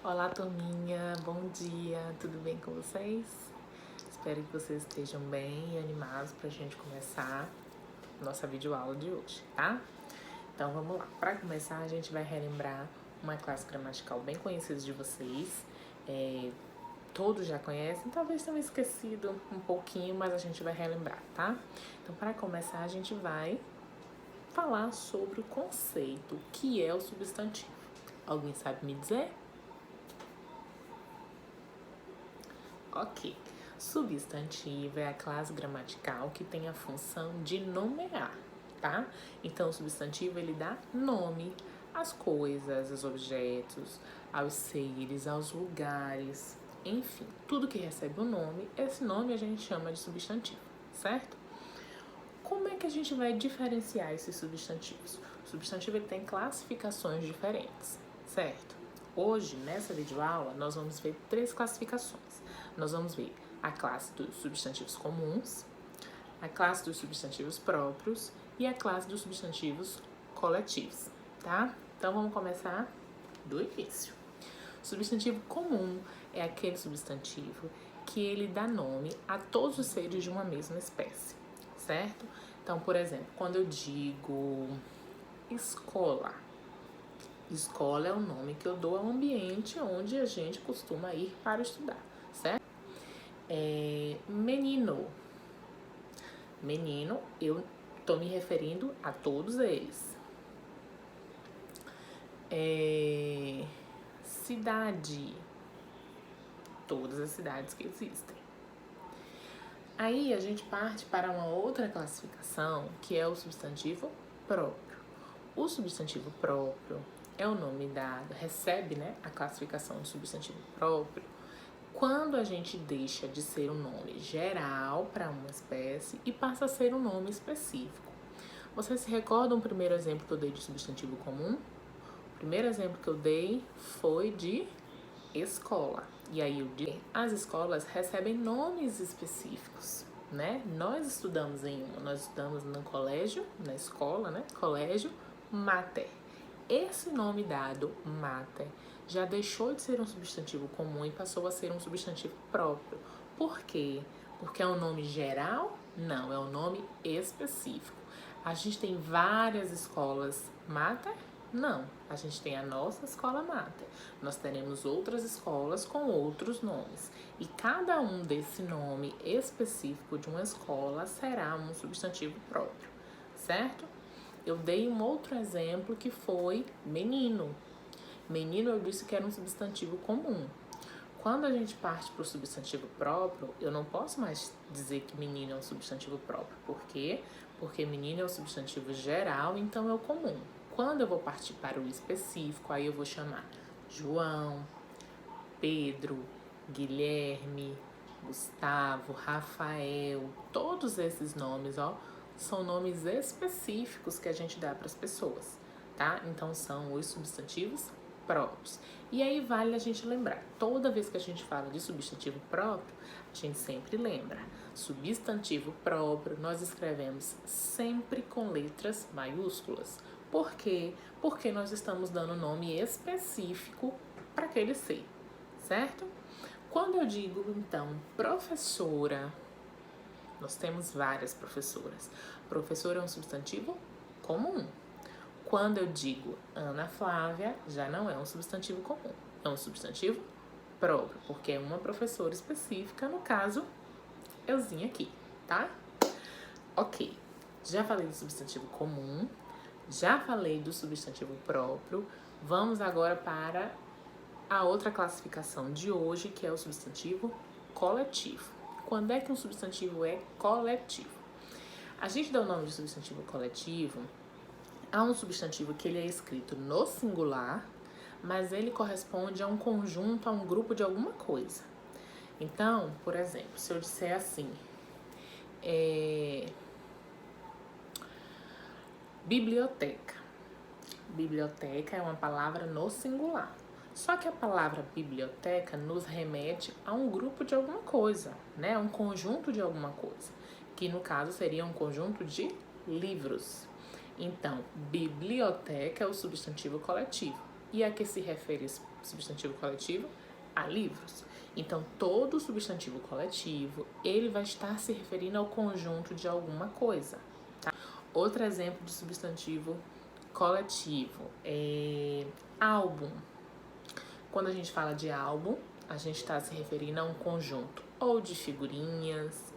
Olá, turminha, bom dia, tudo bem com vocês? Espero que vocês estejam bem e animados pra gente começar nossa videoaula de hoje, tá? Então vamos lá, para começar a gente vai relembrar uma classe gramatical bem conhecida de vocês, todos já conhecem, talvez tenham esquecido um pouquinho, mas a gente vai relembrar, tá? Então para começar a gente vai falar sobre o conceito, que é o substantivo. Alguém sabe me dizer? Ok. Substantivo é a classe gramatical que tem a função de nomear, tá? Então, o substantivo, ele dá nome às coisas, aos objetos, aos seres, aos lugares, enfim, tudo que recebe um nome, esse nome a gente chama de substantivo, certo? Como é que a gente vai diferenciar esses substantivos? O substantivo, ele tem classificações diferentes, certo? Hoje, nessa videoaula, nós vamos ver 3 classificações. Nós vamos ver a classe dos substantivos comuns, a classe dos substantivos próprios e a classe dos substantivos coletivos, tá? Então, vamos começar do início. O substantivo comum é aquele substantivo que ele dá nome a todos os seres de uma mesma espécie, certo? Então, por exemplo, quando eu digo escola, escola é o nome que eu dou ao ambiente onde a gente costuma ir para estudar, certo? Menino. Menino, eu tô me referindo a todos eles. Cidade. Todas as cidades que existem. Aí a gente parte para uma outra classificação, que é o substantivo próprio. O substantivo próprio é o nome dado, recebe, né, a classificação de substantivo próprio quando a gente deixa de ser um nome geral para uma espécie e passa a ser um nome específico. Vocês se recordam o primeiro exemplo que eu dei de substantivo comum? O primeiro exemplo que eu dei foi de escola. E aí eu disse, as escolas recebem nomes específicos, né? Nós estudamos em uma, nós estudamos no colégio, na escola, né? Colégio Mater. Esse nome dado, Mater, já deixou de ser um substantivo comum e passou a ser um substantivo próprio. Por quê? Porque é um nome geral? Não, é um nome específico. A gente tem várias escolas Mater? Não, a gente tem a nossa escola Mater. Nós teremos outras escolas com outros nomes. E cada um desse nome específico de uma escola será um substantivo próprio, certo? Eu dei um outro exemplo que foi menino. Menino eu disse que era um substantivo comum. Quando a gente parte para o substantivo próprio, eu não posso mais dizer que menino é um substantivo próprio. Por quê? Porque menino é um substantivo geral, então é o comum. Quando eu vou partir para o específico, aí eu vou chamar João, Pedro, Guilherme, Gustavo, Rafael, todos esses nomes, ó, são nomes específicos que a gente dá para as pessoas, tá? Então são os substantivos próprios. E aí vale a gente lembrar, toda vez que a gente fala de substantivo próprio, a gente sempre lembra, substantivo próprio nós escrevemos sempre com letras maiúsculas. Por quê? Porque nós estamos dando nome específico para aquele ser, certo? Quando eu digo, então, professora, nós temos várias professoras. Professora é um substantivo comum. Quando eu digo Ana Flávia, já não é um substantivo comum, é um substantivo próprio, porque é uma professora específica, no caso, euzinha aqui, tá? Ok, já falei do substantivo comum, já falei do substantivo próprio, vamos agora para a outra classificação de hoje, que é o substantivo coletivo. Quando é que um substantivo é coletivo? A gente dá o nome de substantivo coletivo a um substantivo que ele é escrito no singular, mas ele corresponde a um conjunto, a um grupo de alguma coisa. Então, por exemplo, se eu disser assim, biblioteca. Biblioteca é uma palavra no singular. Só que a palavra biblioteca nos remete a um grupo de alguma coisa, né? Um conjunto de alguma coisa, que no caso seria um conjunto de livros. Então, biblioteca é o substantivo coletivo. E a que se refere esse substantivo coletivo? A livros. Então, todo substantivo coletivo, ele vai estar se referindo ao conjunto de alguma coisa, tá? Outro exemplo de substantivo coletivo é álbum. Quando a gente fala de álbum, a gente está se referindo a um conjunto ou de figurinhas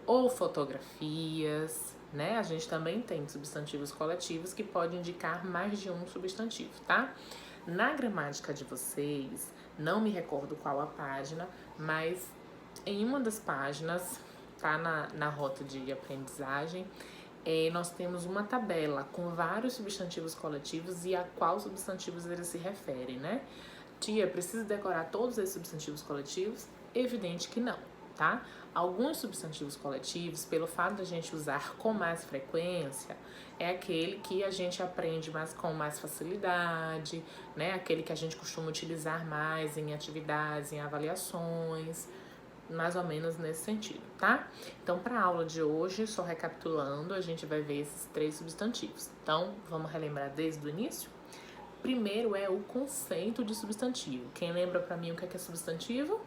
ou fotografias, né? A gente também tem substantivos coletivos que podem indicar mais de um substantivo, tá? Na gramática de vocês, não me recordo qual a página, mas em uma das páginas, tá na rota de aprendizagem, nós temos uma tabela com vários substantivos coletivos e a qual substantivos eles se referem, né? Tia, preciso decorar todos esses substantivos coletivos? Evidente que não, tá? Alguns substantivos coletivos, pelo fato de a gente usar com mais frequência, é aquele que a gente aprende com mais facilidade, né? Aquele que a gente costuma utilizar mais em atividades, em avaliações, mais ou menos nesse sentido, tá? Então, para a aula de hoje, só recapitulando, a gente vai ver esses 3 substantivos. Então, vamos relembrar desde o início? Primeiro é o conceito de substantivo. Quem lembra para mim o que é substantivo?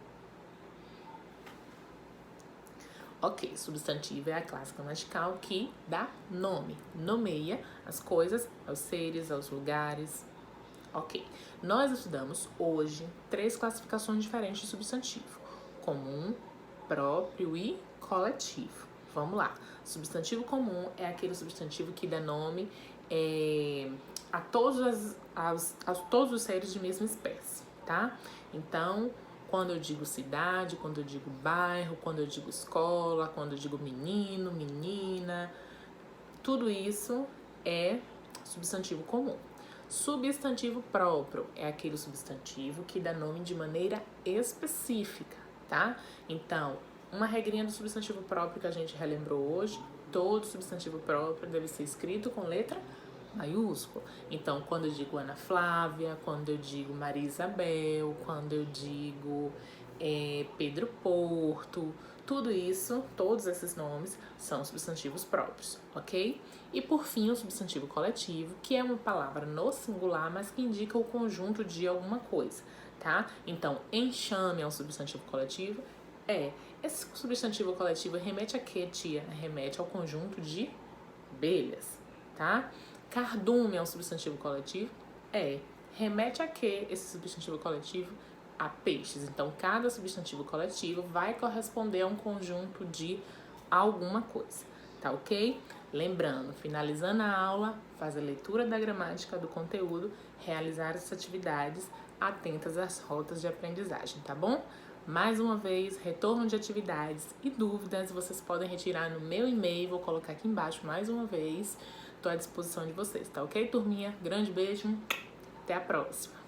Ok, substantivo é a classe gramatical que dá nome, nomeia as coisas, aos seres, aos lugares. Ok, nós estudamos hoje 3 classificações diferentes de substantivo: comum, próprio e coletivo. Vamos lá. Substantivo comum é aquele substantivo que dá nome a todos os seres de mesma espécie, tá? Então, quando eu digo cidade, quando eu digo bairro, quando eu digo escola, quando eu digo menino, menina, tudo isso é substantivo comum. Substantivo próprio é aquele substantivo que dá nome de maneira específica, tá? Então, uma regrinha do substantivo próprio que a gente relembrou hoje: todo substantivo próprio deve ser escrito com letra maiúscula. Então, quando eu digo Ana Flávia, quando eu digo Maria Isabel, quando eu digo Pedro Porto, tudo isso, todos esses nomes são substantivos próprios, ok? E por fim, o substantivo coletivo, que é uma palavra no singular, mas que indica o conjunto de alguma coisa, tá? Então, enxame é um substantivo coletivo? Esse substantivo coletivo remete a quê, tia? Remete ao conjunto de abelhas, tá? Cardume é um substantivo coletivo? Remete a quê esse substantivo coletivo? A peixes. Então, cada substantivo coletivo vai corresponder a um conjunto de alguma coisa, tá ok? Lembrando, finalizando a aula, faz a leitura da gramática do conteúdo, realizar as atividades atentas às rotas de aprendizagem, tá bom? Mais uma vez, retorno de atividades e dúvidas vocês podem retirar no meu e-mail, vou colocar aqui embaixo mais uma vez. Estou à disposição de vocês, tá ok, turminha? Grande beijo, até a próxima!